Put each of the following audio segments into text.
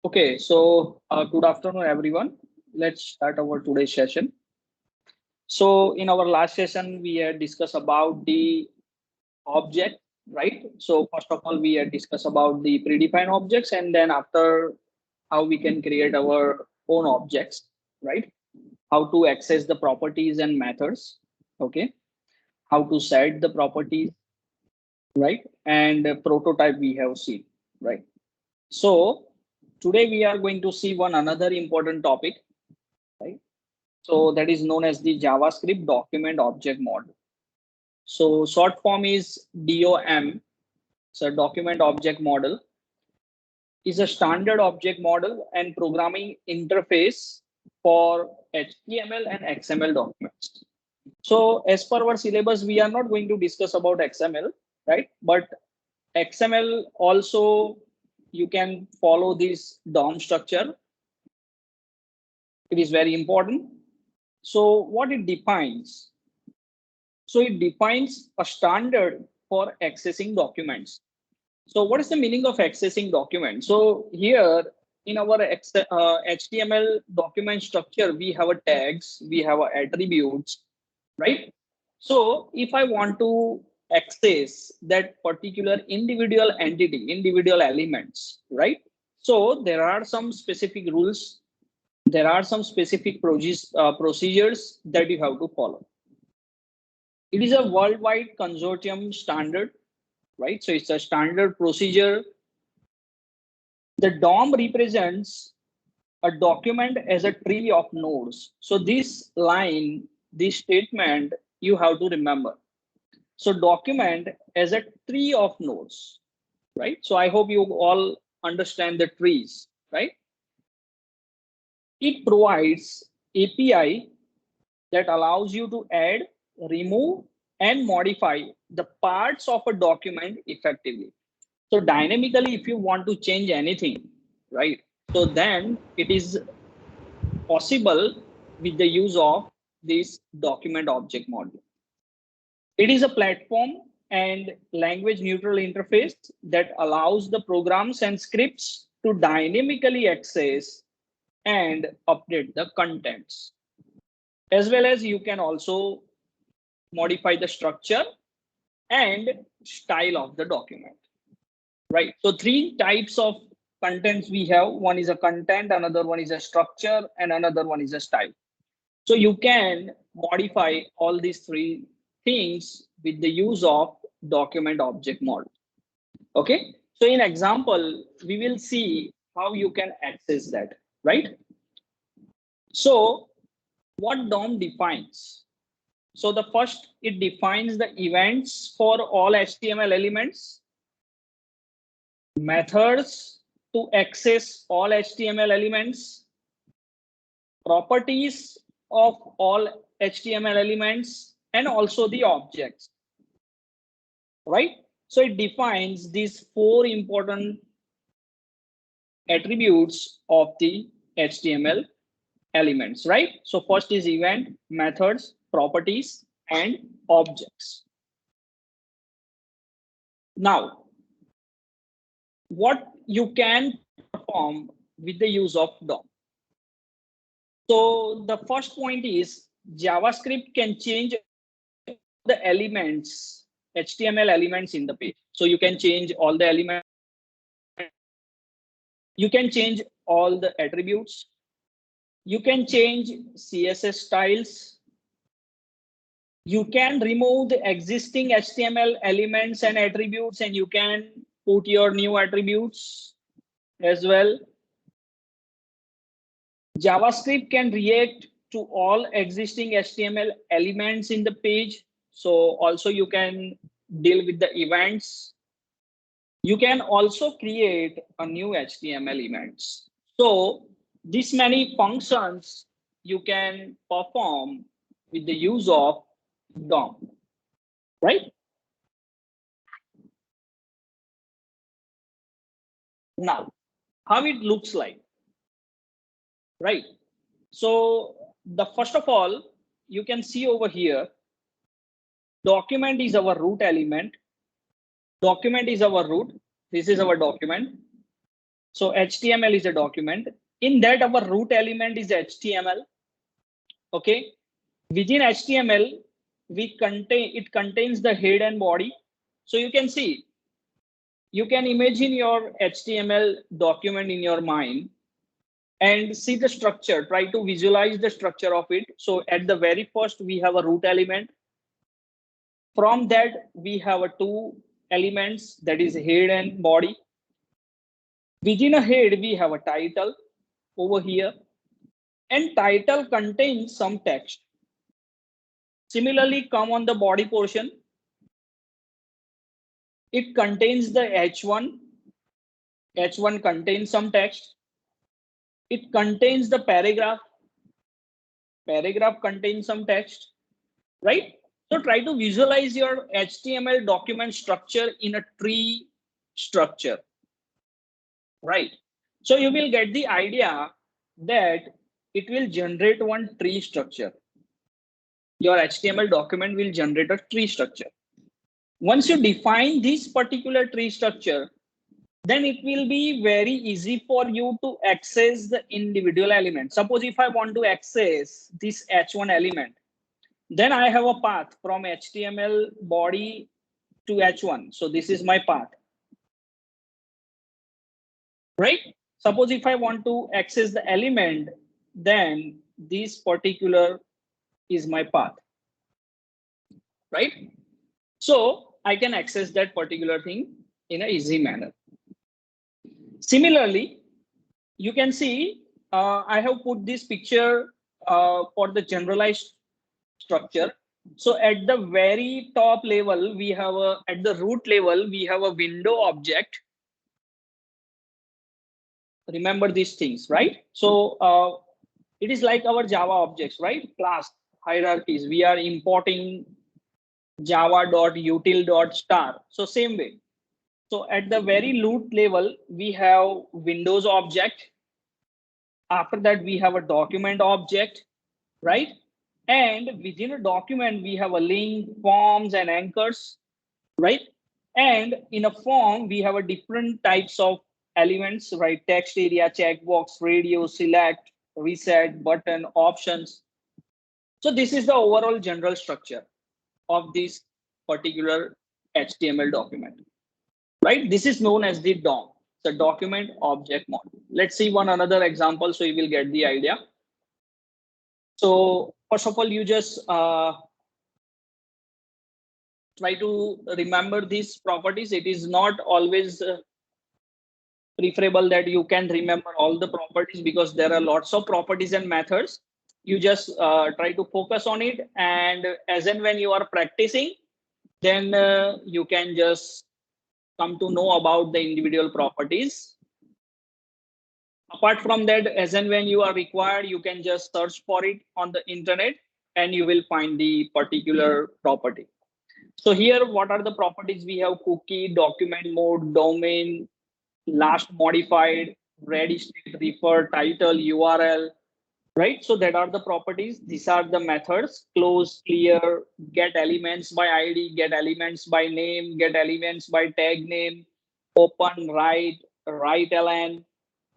Okay, so good afternoon, everyone. Let's start our today's session. So in our last session, we had discussed about the object, right? So first of all, we had discussed about the predefined objects, and then after how we can create our own objects, right? How to access the properties and methods, okay? How to set the properties, right? And prototype we have seen, right? So today we are going to see one another important topic, right? So that is known as the JavaScript document object model. So short form is DOM. So document object model is a standard object model and programming interface for HTML and XML documents. So as per our syllabus, we are not going to discuss about XML, right? But XML also you can follow this DOM structure. It is very important. So what it defines? So it defines a standard for accessing documents. So what is the meaning of accessing documents? So here in our HTML document structure, we have a tags, we have a attributes, right? So if I want to access that particular individual entity, individual elements, right? So there are some specific rules, there are some specific procedures that you have to follow. It is a worldwide consortium standard, right? So it's a standard procedure. The DOM represents a document as a tree of nodes. So this line, this statement, you have to remember. So document as a tree of nodes, right? So I hope you all understand the trees, right? It provides API that allows you to add, remove, and modify the parts of a document effectively. So dynamically, if you want to change anything, right? So then it is possible with the use of this document object model. It is a platform and language neutral interface that allows the programs and scripts to dynamically access and update the contents. As well as you can also modify the structure and style of the document, right? So three types of contents we have. One is a content, another one is a structure, and another one is a style. So you can modify all these three things with the use of document object model. Okay. So in example, we will see how you can access that, right? So what DOM defines? So the first, it defines the events for all HTML elements, methods to access all HTML elements, properties of all HTML elements, and also the objects, right? So it defines these four important attributes of the HTML elements, right? So first is event, methods, properties, and objects. Now, what you can perform with the use of DOM. So the first point is JavaScript can change the elements, HTML elements in the page. So you can change all the elements. You can change all the attributes. You can change CSS styles. You can remove the existing HTML elements and attributes, and you can put your new attributes as well. JavaScript can react to all existing HTML elements in the page. So also you can deal with the events. You can also create a new HTML events. So this many functions you can perform with the use of DOM, right? Now, how it looks like, right? So the first of all, you can see over here, document is our root element. Document is our root. This is our document. So HTML is a document. In that, our root element is HTML. Okay. Within HTML, it contains the head and body. So you can see, you can imagine your HTML document in your mind and see the structure. Try to visualize the structure of it. So at the very first, we have a root element. From that, we have two elements, that is head and body. Within a head, we have a title over here, and title contains some text. Similarly, come on the body portion. It contains the H1. H1 contains some text. It contains the paragraph. Paragraph contains some text, right? So try to visualize your HTML document structure in a tree structure, right? So you will get the idea that it will generate one tree structure. Your HTML document will generate a tree structure. Once you define this particular tree structure, then it will be very easy for you to access the individual elements. Suppose if I want to access this H1 element, then I have a path from HTML body to H1. So this is my path, right? Suppose if I want to access the element, then this particular is my path, right? So I can access that particular thing in an easy manner. Similarly, you can see I have put this picture for the generalized structure. So at the very top level, we have at the root level, we have a window object. Remember these things, right? So it is like our Java objects, right? Class hierarchies. We are importing java.util.star. So same way. So at the very root level, we have Windows object. After that, we have a document object, right? And within a document, we have a link, forms, and anchors, right? And in a form, we have a different types of elements, right? Text area, checkbox, radio, select, reset, button, options. So this is the overall general structure of this particular HTML document, right? This is known as the DOM, the document object model. Let's see one another example so you will get the idea. So first of all, you just try to remember these properties. It is not always preferable that you can remember all the properties because there are lots of properties and methods. You just try to focus on it, and as and when you are practicing, then you can just come to know about the individual properties. Apart from that, as and when you are required, you can just search for it on the internet and you will find the particular property. So here, what are the properties? We have cookie, document mode, domain, last modified, ready state, refer, title, URL, right? So that are the properties. These are the methods: close, clear, get elements by ID, get elements by name, get elements by tag name, open, write, write ln,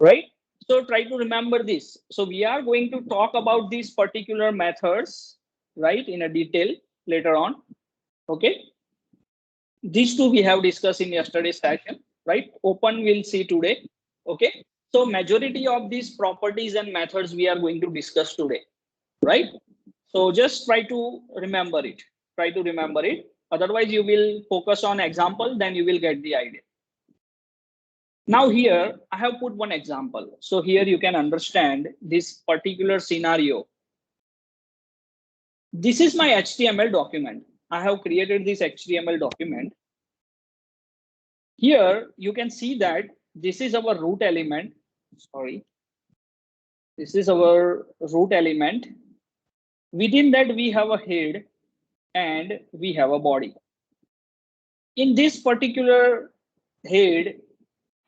right? So try to remember this. So we are going to talk about these particular methods, right, in a detail later on. Okay. These two we have discussed in yesterday's session, right? Open we'll see today. Okay. So majority of these properties and methods we are going to discuss today, right? So just try to remember it. Try to remember it. Otherwise, you will focus on example, then you will get the idea. Now here, I have put one example. So here you can understand this particular scenario. This is my HTML document. I have created this HTML document. Here you can see that this is our root element. Sorry. This is our root element. Within that, we have a head and we have a body. In this particular head,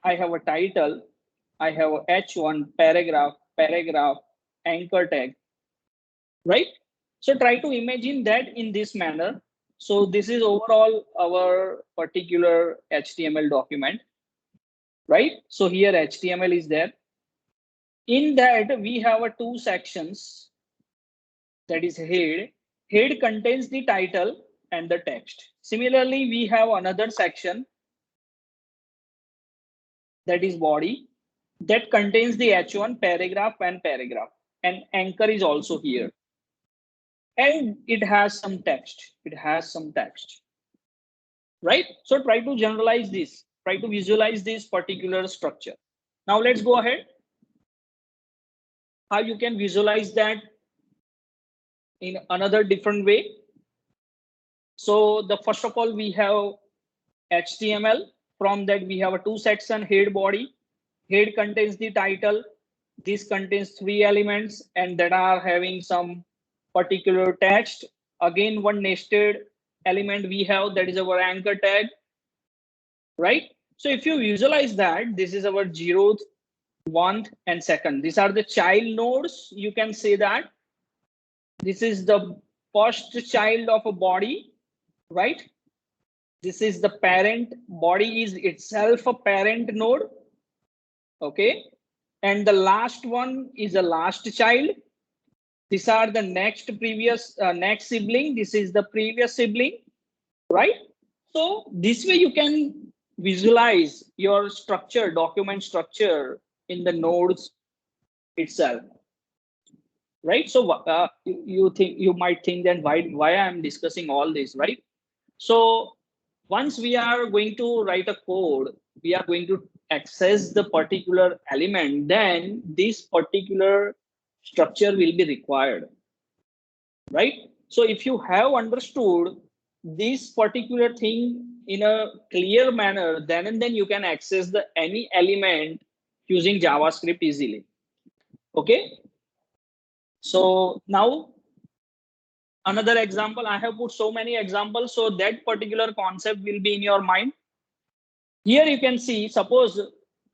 I have a title, I have a H1, paragraph, anchor tag, right? So try to imagine that in this manner. So this is overall our particular HTML document, right? So here HTML is there. In that we have a two sections, that is head. Head contains the title and the text. Similarly, we have another section, that is body, that contains the H1, paragraph and paragraph, and anchor is also here, and it has some text. Right? So try to generalize this, try to visualize this particular structure. Now let's go ahead. How you can visualize that in another different way. So the first of all, we have HTML. From that we have a two section, head, body. Head contains the title. This contains three elements and that are having some particular text. Again, one nested element we have, that is our anchor tag, right? So if you visualize that, this is our 0th, 1th and 2nd. These are the child nodes. You can say that this is the first child of a body, right? This is the parent. Body is itself a parent node. Okay. And the last one is the last child. These are the next sibling. This is the previous sibling, right? So this way you can visualize your structure, document structure in the nodes itself, right? So you might think that why I'm discussing all this, right? So once we are going to write a code, we are going to access the particular element, then this particular structure will be required, right? So if you have understood this particular thing in a clear manner, then and then you can access the any element using JavaScript easily. Okay. So now another example, I have put so many examples, so that particular concept will be in your mind. Here you can see, suppose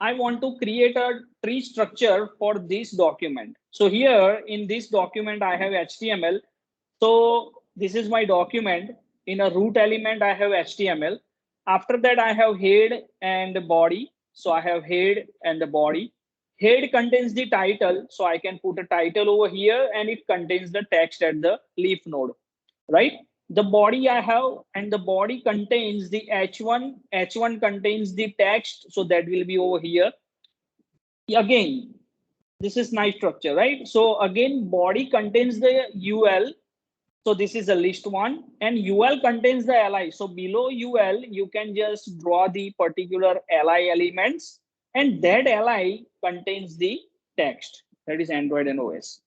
I want to create a tree structure for this document. So here in this document, I have HTML. So this is my document. In a root element, I have HTML. After that, I have head and body. So I have head and the body. Head contains the title. So I can put a title over here and it contains the text at the leaf node, right? The body I have, and the body contains the H1. H1 contains the text. So that will be over here. Again, this is nice structure, right? So again, body contains the UL. So this is a list one, and UL contains the li. So below UL, you can just draw the particular li elements, and that li contains the text, that is Android and OS.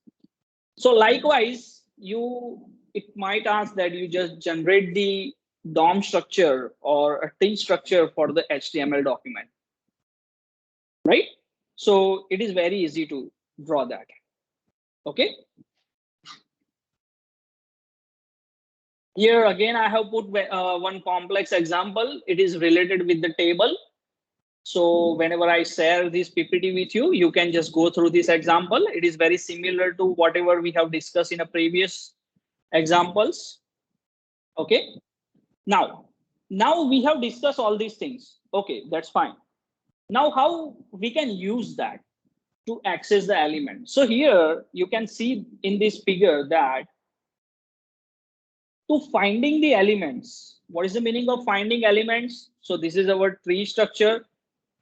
So likewise, it might ask that you just generate the DOM structure or a tree structure for the HTML document, right? So it is very easy to draw that. Okay. Here again, I have put one complex example. It is related with the table. So whenever I share this PPT with you, you can just go through this example. It is very similar to whatever we have discussed in a previous examples. Okay. Now we have discussed all these things. Okay, that's fine. Now how we can use that to access the element. So here you can see in this figure that to finding the elements. What is the meaning of finding elements? So this is our tree structure,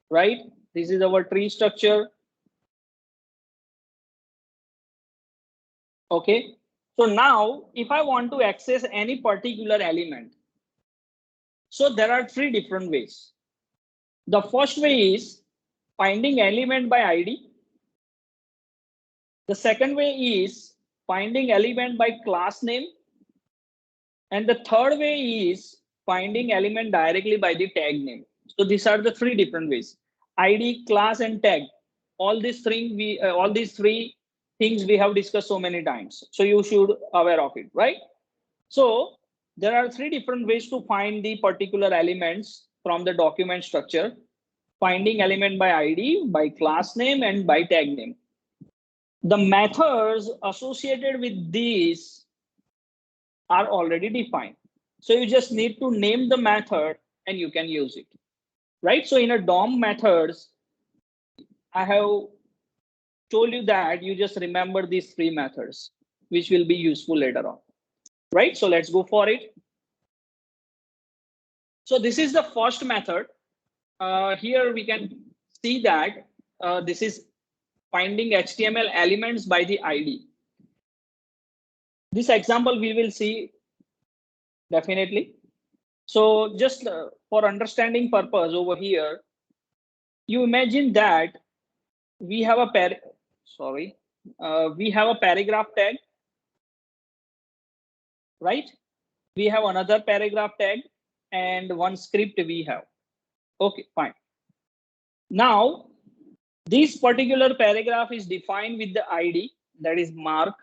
right? This is our tree structure. Okay. So now if I want to access any particular element, so there are three different ways. The first way is finding element by ID. The second way is finding element by class name. And the third way is finding element directly by the tag name. So these are the three different ways: ID, class, and tag. All these three things we have discussed so many times. So you should aware of it, right? So there are three different ways to find the particular elements from the document structure: finding element by ID, by class name, and by tag name. The methods associated with these are already defined. So you just need to name the method and you can use it, right? So in a DOM methods, I have told you that you just remember these three methods, which will be useful later on, right? So let's go for it. So this is the first method. Here we can see that this is finding HTML elements by the ID. This example we will see definitely. So just for understanding purpose over here, you imagine that we have a we have a paragraph tag, right? We have another paragraph tag and one script we have. Okay, fine. Now, this particular paragraph is defined with the ID, that is mark.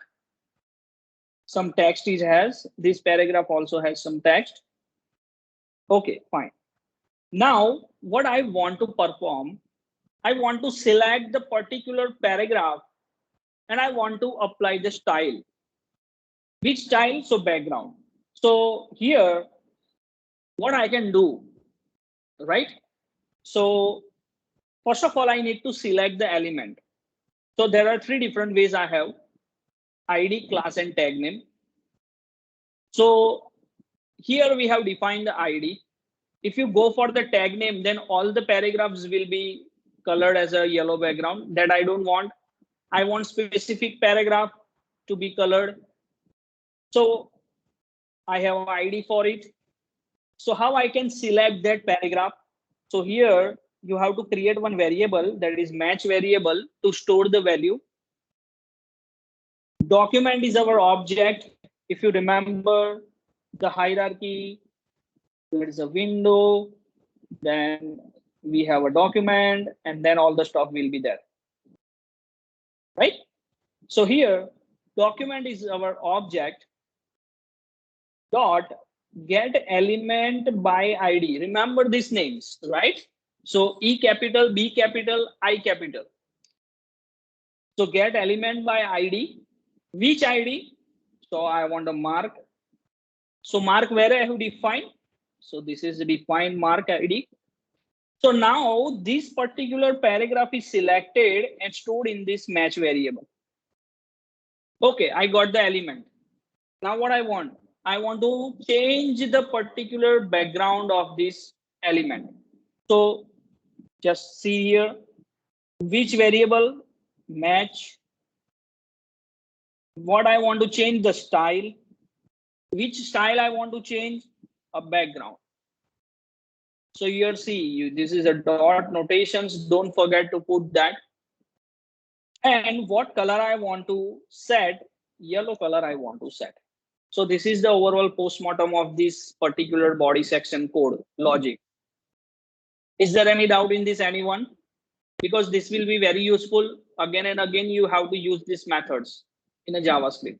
Some text it has. This paragraph also has some text. Okay, fine. Now, what I want to perform, I want to select the particular paragraph and I want to apply the style. Which style? So background. So here, what I can do, right? So first of all, I need to select the element. So there are three different ways I have: ID, class, and tag name. So here we have defined the ID. If you go for the tag name, then all the paragraphs will be colored as a yellow background. That I don't want. I want specific paragraph to be colored. So I have ID for it. So how I can select that paragraph? So here you have to create one variable, that is match variable, to store the value. Document is our object. If you remember the hierarchy, there is a window, then we have a document, and then all the stuff will be there, right? So here document is our object. Dot get element by ID. Remember these names, right? So E capital, B capital, I capital. So get element by ID. Which ID? So I want a mark. So mark where I have defined. So this is the defined mark ID. So now this particular paragraph is selected and stored in this match variable. Okay, I got the element. Now what I want to change the particular background of this element. So just see here, which variable, match. What I want to change, the style. Which style I want to change, a background. So here see, this is a dot notations. Don't forget to put that. And what color I want to set, yellow color I want to set. So this is the overall postmortem of this particular body section code logic. Is there any doubt in this, anyone? Because this will be very useful. Again and again, you have to use these methods in a JavaScript.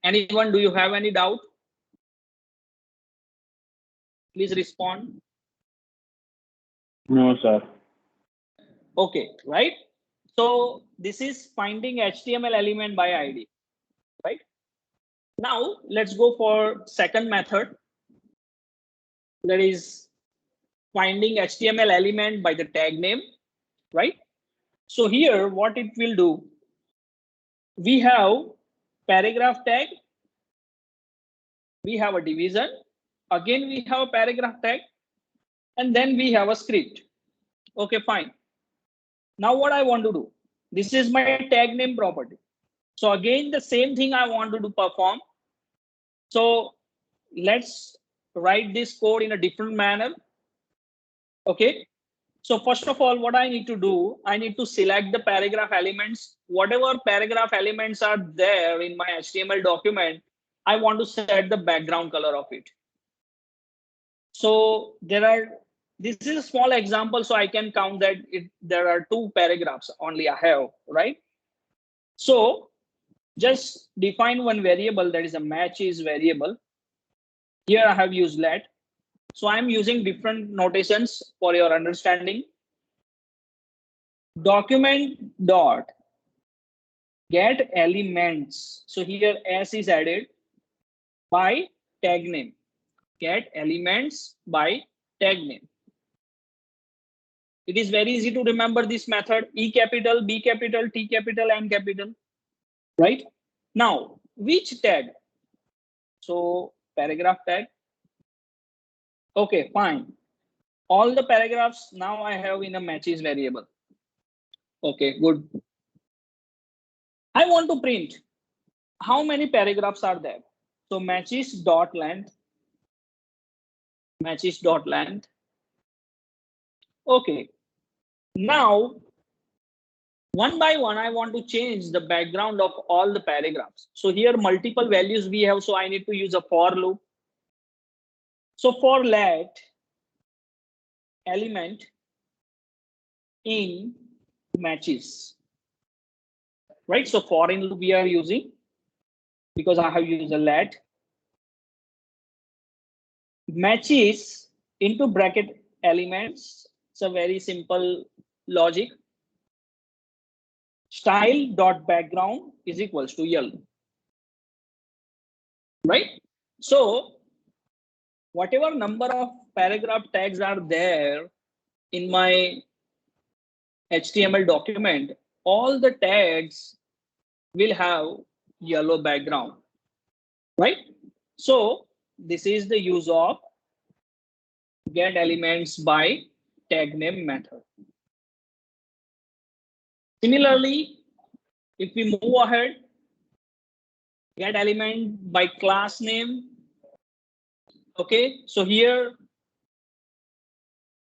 Anyone, do you have any doubt? Please respond. No, sir. Okay, right? So this is finding HTML element by ID, right? Now let's go for second method. That is finding HTML element by the tag name, right? So here what it will do, we have paragraph tag, we have a division, again we have a paragraph tag, and then we have a script. Okay, fine. Now what I want to do, this is my tag name property. So again, the same thing I want to perform. So let's write this code in a different manner. Okay. So first of all, what I need to do, I need to select the paragraph elements. Whatever paragraph elements are there in my HTML document, I want to set the background color of it. So this is a small example, so I can count that there are two paragraphs only I have, right? So just define one variable, that is a matches variable. Here I have used let. So I'm using different notations for your understanding. Document dot get elements. So here S is added by tag name. Get elements by tag name. It is very easy to remember this method: E capital, B capital, T capital, N capital, right? Now, which tag? So paragraph tag. Okay, fine. All the paragraphs now I have in a matches variable. Okay, good. I want to print how many paragraphs are there. So matches dot length. Matches dot length. Okay. Now, one by one, I want to change the background of all the paragraphs. So here multiple values we have. So I need to use a for loop. So for let element in matches, right? So for in loop we are using, because I have used a let matches into bracket elements. It's a very simple logic. Style dot background is equals to yellow, right? So whatever number of paragraph tags are there in my HTML document, all the tags will have yellow background, right? So this is the use of get elements by tag name method. Similarly, if we move ahead, get element by class name. Okay, so here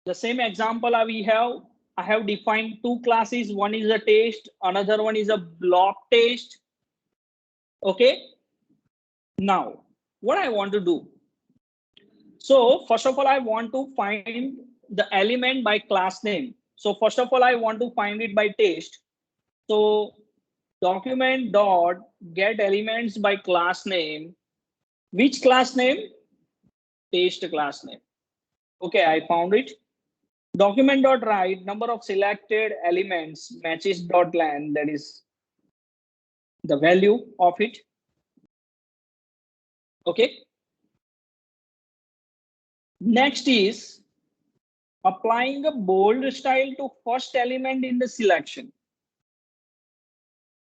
the same example we have. I have defined two classes. One is a test, another one is a block test. Okay, now what I want to do. So first of all, I want to find the element by class name. So first of all, I want to find it by test. So document dot get elements by class name. Which class name? Test class name. Okay, I found it. Document dot write number of selected elements matches dot length, that is the value of it. Okay. Next is applying a bold style to first element in the selection.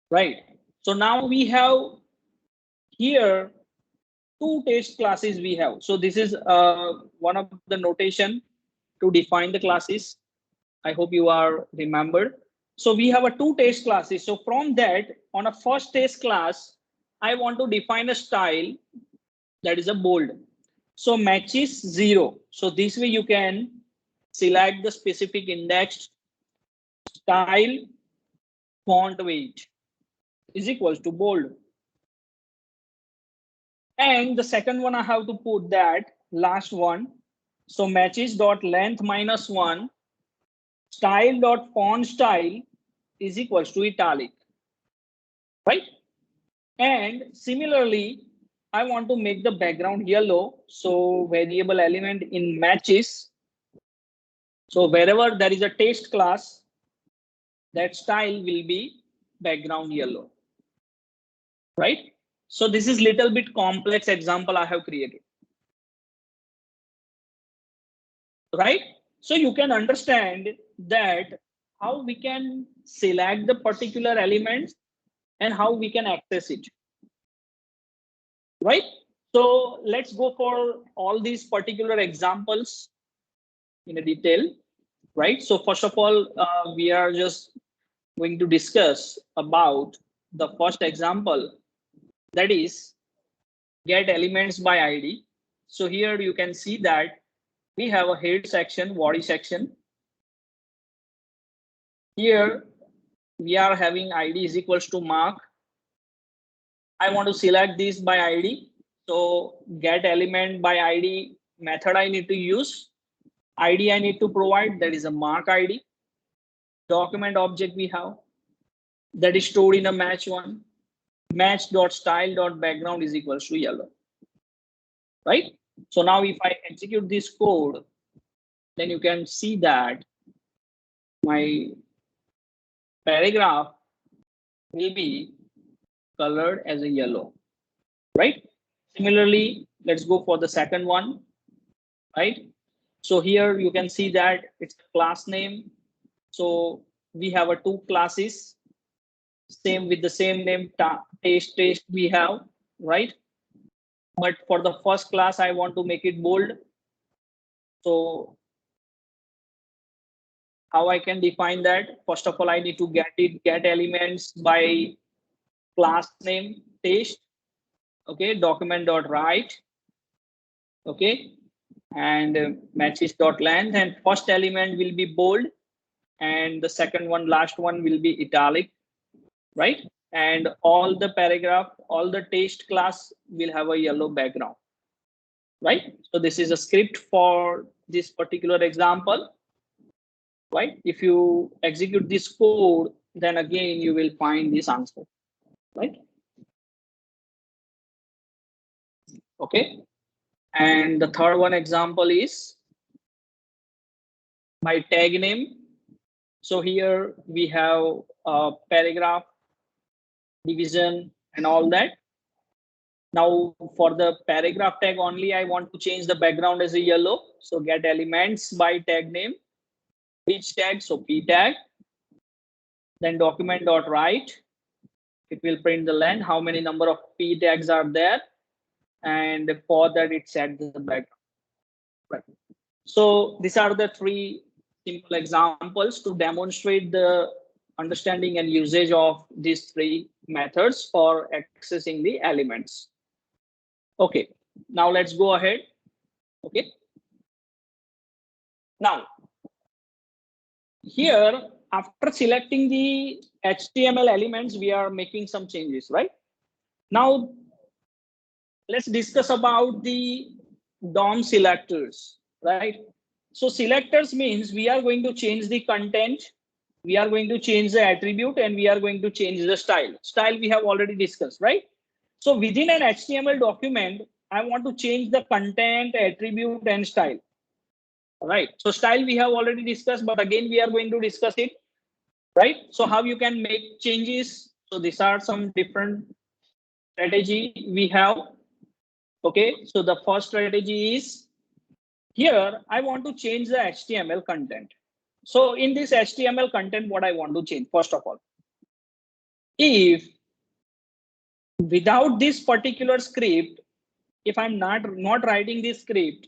Right. So now we have here two test classes we have. So this is one of the notation to define the classes. I hope you are remembered. So we have a two test classes. So from that, on a first test class, I want to define a style that is a bold. So matches 0. So this way you can select the specific index, style, font weight is equals to bold. And the second one I have to put that last one. So matches dot length minus 1, style dot font style is equals to italic, right? And similarly, I want to make the background yellow. So variable element in matches. So wherever there is a text class, that style will be background yellow, right? So this is little bit complex example I have created, right? So you can understand that how we can select the particular elements and how we can access it, right? So let's go for all these particular examples in a detail, right? So first of all, we are just going to discuss about the first example, that is get elements by ID. So here you can see that we have a head section, body section. Here we are having ID is equals to mark. I want to select this by ID. So get element by ID method I need to use. ID I need to provide, that is a mark ID. Document object we have that is stored in a match one. Match dot style dot background is equals to yellow, right? So now if I execute this code, then you can see that my paragraph will be colored as a yellow, right? Similarly, let's go for the second one, right? So here you can see that it's a class name. So we have a two classes, same with the same name, taste we have, right? But for the first class, I want to make it bold. So how I can define that? First of all, I need to get elements by class name taste. Okay, document.write. Okay, and matches.length, and first element will be bold, and the second one, last one will be italic, right? And all the paragraph, all the taste class will have a yellow background, right? So this is a script for this particular example, right? If you execute this code, then again you will find this answer, right? Okay, and the third one example is my tag name. So here we have a paragraph, division, and all that. Now for the paragraph tag only, I want to change the background as a yellow. So get elements by tag name. Which tag? So p tag. Then document.write. It will print the length, how many number of p tags are there, and for that it sets the background. Right. So these are the three simple examples to demonstrate the understanding and usage of these three methods for accessing the elements. Okay, now let's go ahead. Okay. Now, here, after selecting the HTML elements, we are making some changes, right? Now, let's discuss about the DOM selectors, right? So selectors means we are going to change the content, we are going to change the attribute, and we are going to change the style. Style we have already discussed, right? So within an HTML document, I want to change the content, attribute, and style. Right. So style we have already discussed, but again we are going to discuss it. Right. So how you can make changes. So these are some different strategy we have. Okay. So the first strategy is here I want to change the HTML content. So in this HTML content, what I want to change, first of all, if without this particular script, if I'm not writing this script,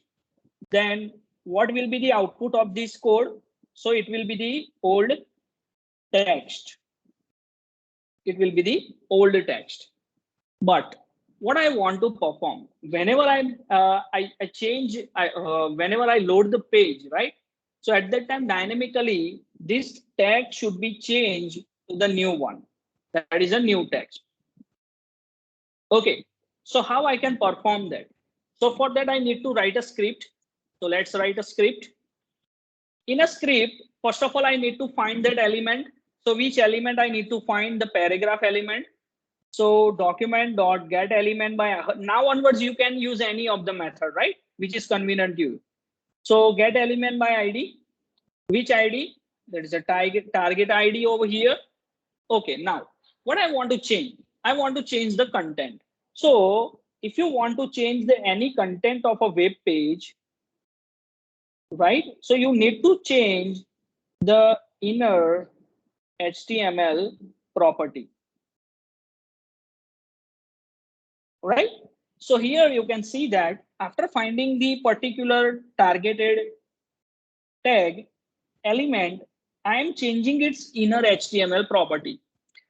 then what will be the output of this code? So it will be the old text. It will be the old text. But what I want to perform, whenever I change, whenever I load the page, right? So at that time, dynamically, this text should be changed to the new one. That is a new text. Okay. So how I can perform that? So for that, I need to write a script. So let's write a script. In a script, first of all, I need to find that element. So which element I need to find? The paragraph element. So document.get element by now onwards, you can use any of the method, right? Which is convenient to you. So get element by ID. Which ID? That is a target ID over here. Okay, now what I want to change? I want to change the content. So if you want to change the any content of a web page, right? So you need to change the inner HTML property, right? So here you can see that after finding the particular targeted tag element, I am changing its inner HTML property.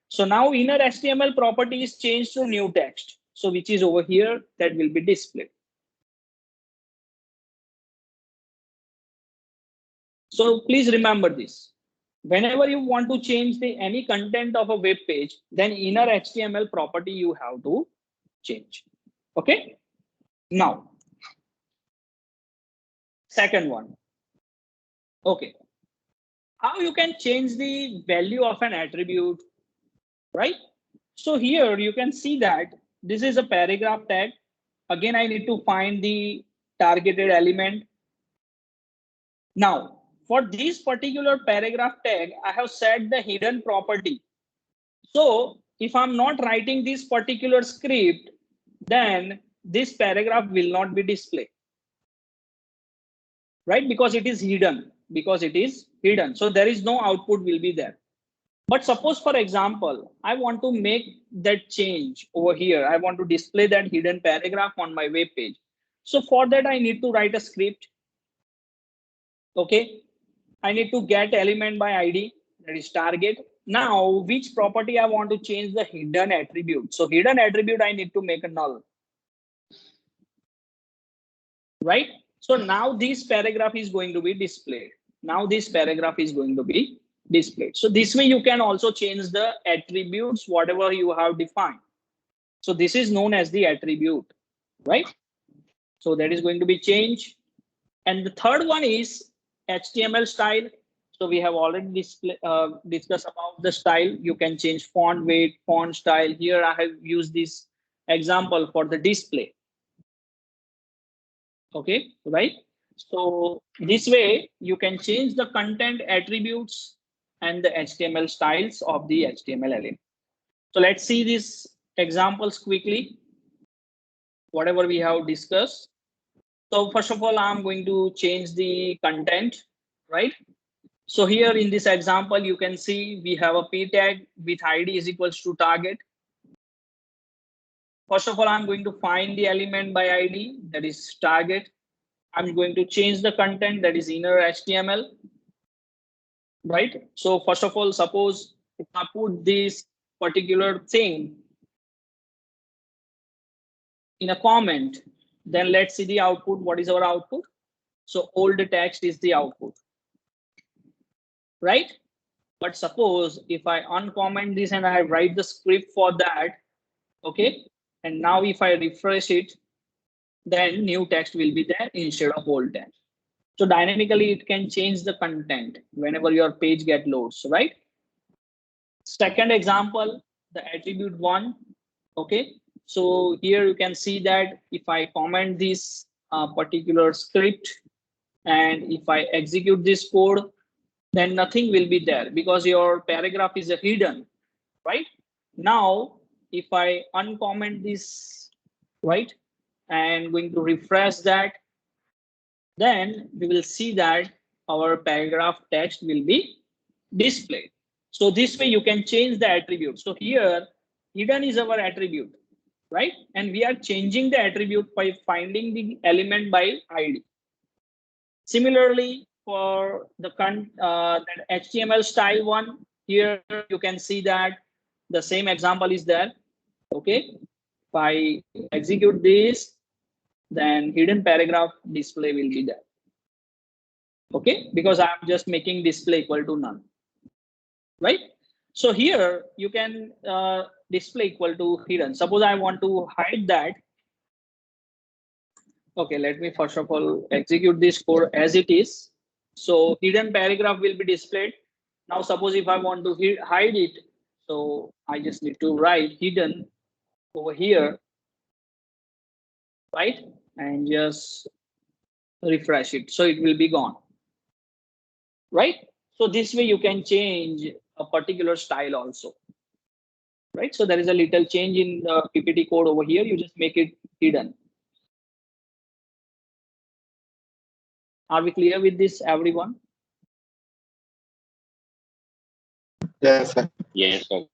So now inner HTML property is changed to new text. So which is over here that will be displayed. So please remember this. Whenever you want to change the any content of a web page, then inner HTML property you have to change. Okay. Now, second one. Okay. How you can change the value of an attribute, right? So here you can see that this is a paragraph tag. Again, I need to find the targeted element. Now, for this particular paragraph tag, I have set the hidden property. So if I'm not writing this particular script, then this paragraph will not be displayed, right? Because it is hidden. because it is hidden. So there is no output will be there. But suppose, for example, I want to make that change over here. I want to display that hidden paragraph on my web page. So for that, I need to write a script. Okay. I need to get element by ID, that is target. Now, which property I want to change the hidden attribute? So hidden attribute, I need to make a null. Right? So now this paragraph is going to be displayed. Now this paragraph is going to be displayed. So this way you can also change the attributes, whatever you have defined. So this is known as the attribute, right? So that is going to be changed. And the third one is HTML style. So we have already discussed about the style. You can change font weight, font style. Here I have used this example for the display. Okay, right? So this way you can change the content attributes and the HTML styles of the HTML element. So let's see these examples quickly, whatever we have discussed. So first of all, I'm going to change the content, right? So here in this example, you can see we have a p tag with ID is equals to target. First of all, I'm going to find the element by ID, that is target. I'm going to change the content, that is inner HTML, right? So first of all, suppose if I put this particular thing in a comment, then let's see the output. What is our output? So old text is the output, right? But suppose if I uncomment this and I write the script for that, okay, and now if I refresh it, then new text will be there instead of old text. So dynamically it can change the content whenever your page get loads, right? Second example, the attribute one. Okay, so here you can see that if I comment this particular script and if I execute this code, then nothing will be there because your paragraph is hidden, right? Now, if I uncomment this, right, and going to refresh that, then we will see that our paragraph text will be displayed. So this way you can change the attribute. So here, hidden is our attribute, right? And we are changing the attribute by finding the element by ID. Similarly, for the that HTML style one, here you can see that the same example is there. Okay, if I execute this, then hidden paragraph display will be there. Okay, because I'm just making display equal to none, right? So here you can display equal to hidden. Suppose I want to hide that. Okay, let me first of all execute this code as it is. So hidden paragraph will be displayed. Now suppose if I want to hide it, so I just need to write hidden over here, right? And just refresh it. So it will be gone, right? So this way you can change a particular style also, right? So there is a little change in the PPT code over here. You just make it hidden. Are we clear with this, everyone? Yes, sir. Yes, sir.